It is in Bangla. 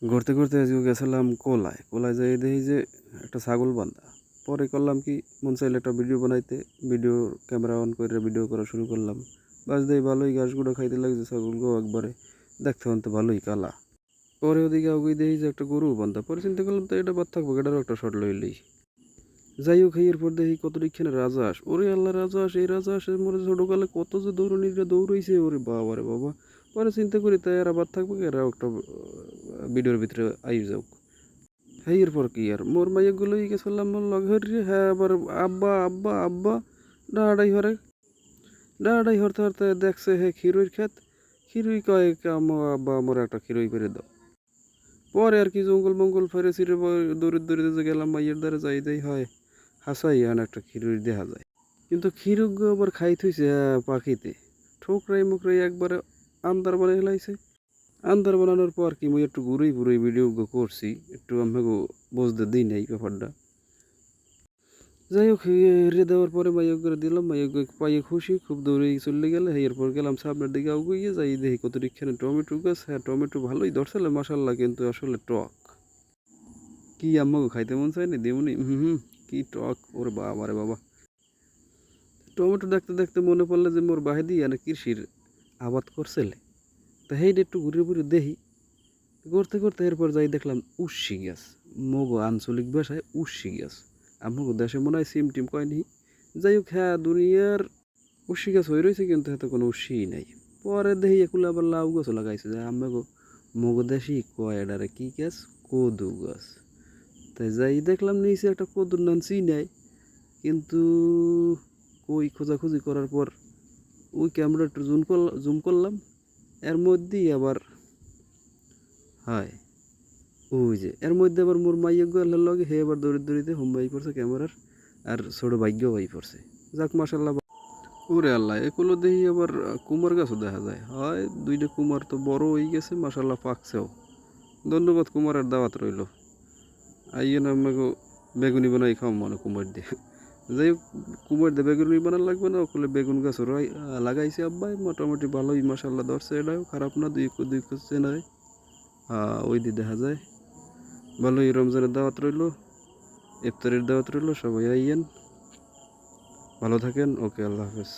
ঘুরতে ঘুরতে আজকে গেছিলাম কোলায় যাই দেখি যে একটা ছাগল বান্ধা। পরে করলাম কি, মন চাইলে একটা ভিডিও বানাইতে, ভিডিও ক্যামেরা অন করে ভিডিও করা শুরু করলাম। বাস দেই ভালোই ঘাসগুলো খাইতে লাগছে ছাগলগুলো, একবারে দেখতে হতে ভালোই কালা। পরে ওদিকে আগুই দেখি যে একটা গরু বান্ধা। পরে চিন্তা করলাম তো এটা বাদ থাকবো, এটারও একটা শট লইলেই। যাই হোক, এরপর দেখি কতদিকখানে রাজহাঁস। ওরে আল্লাহ, রাজহাঁস! এই রাজহাঁসের মরে ছোটকালে কত যে দৌড়নিরা দৌড়াইছে, ওরে বাবা রে বাবা। পরে চিন্তা করি তাই এরা বাদ থাকবে, এরা একটা ভিডিওর ভিতরে আই যাওক। হ্যাঁ, এরপর কি আর মোর মাইয়াগুলোই গেছিলাম মোর লগের রে। হ্যাঁ, আবার আব্বা আব্বা আব্বা ডাড়াই হরে, ডাড়াই হরতে হরতে দেখছে হে খিরুইর ক্ষেত। খিরুই কয় আব্বা আমার একটা খিরুই করে দাও। পরে আর কি জঙ্গল মঙ্গল ফেরে ছিঁড়ে দৌড়ে দৌড়ে যে গেলাম মাইয়ের দ্বারা, যাই দেই হয় হাসাই আন একটা খিরুই দেখা যায়। কিন্তু খিরুগ আবার খাই থইছে পাখিতে, ঠোকরাই মুখরাই একবারে আন্দার বানাই হেলাইছে। আন্দার বানানোর পর কি মুই একটু ঘুরেই ঘুরেই ভিডিও করছি, একটু আমাকে বুঝতে দিই নাই ব্যাপারটা। যাই হোক, রে দেওয়ার পরে মাইক করে দিলাম, মাইক পাইয়ে খুশি খুব দৌড়ে চলে গেলে। এরপর গেলাম সামনের দিকে আগুইয়ে, যাই দেখি কতটিখানে টমেটো গাছ। হ্যাঁ, টমেটো ভালোই ধরছিল মাসাল্লাহ, কিন্তু আসলে টক। কি আম্মাকে খাইতে মন চায়নি দেমনি। কি টক, ওর বাবা রে বাবা। টমেটো দেখতে দেখতে মনে পড়লে যে মোর বাহে দিয়ে কৃষির আবাদ করছিল, তা সেইটা একটু ঘুরে ঘুরে দেখি। করতে করতে এরপর যাই দেখলাম উস্সি গাছ। মগো আঞ্চলিক ভাষায় উস্সি গাছ, আমাকে দেশে মনে হয় সিম টিম কয়নি। যাই হোক, হ্যাঁ, দুনিয়ার উস্সি গাছ হয়ে রয়েছে, কিন্তু হাতে কোনো উস্সিই নাই। পরে দেখি এগুলো আবার লাউ গাছও লাগাইছে, যে আমাকে মগো দেশি কয় এডারে কি গাছ, কদু গাছ। তাই যাই দেখলাম নিচে একটা কদুর নাম চিনাই, কিন্তু ওই খোঁজাখুঁজি করার পর ওই ক্যামেরা একটু জুম করলাম, এর মধ্যেই আবার হয় ওই যে এর মধ্যে আবার মোর মাইয়ক গেলার লগে হে আবার দৌড়ি দৌড়িতে হোম বাই পড়ছে ক্যামেরার, আর ছোট ভাগ্য বাই পড়ছে। যাক মাশাল্লাহ। ওরে আল্লাহ, এগুলো দেখি আবার কুমার গাছও দেখা যায়। হয় দুইটা কুমার তো বড় হয়ে গেছে মাশাল্লাহ, পাকছেও। ধন্যবাদ, কুমারের দাওয়াত রইল। আইয়ে না আমাকে বেগুনি বানাই খাও মনে কুমার দিয়ে। যাই হোক, কুমার দিয়ে বেগুনি বানান লাগবে না, ওগুলো বেগুন গাছ লাগাইছে আব্বাই, মোটামুটি ভালোই মাশাল্লাহ ধরছে। এটাও খারাপ না, দুই করছে না। ওই দিয়ে দেখা যায় ভালোই। রমজানের দাওয়াত রইল, ইফতারের দাওয়াত রইল, সবাই আইয়েন। ভালো থাকেন। ওকে, আল্লাহ হাফেজ।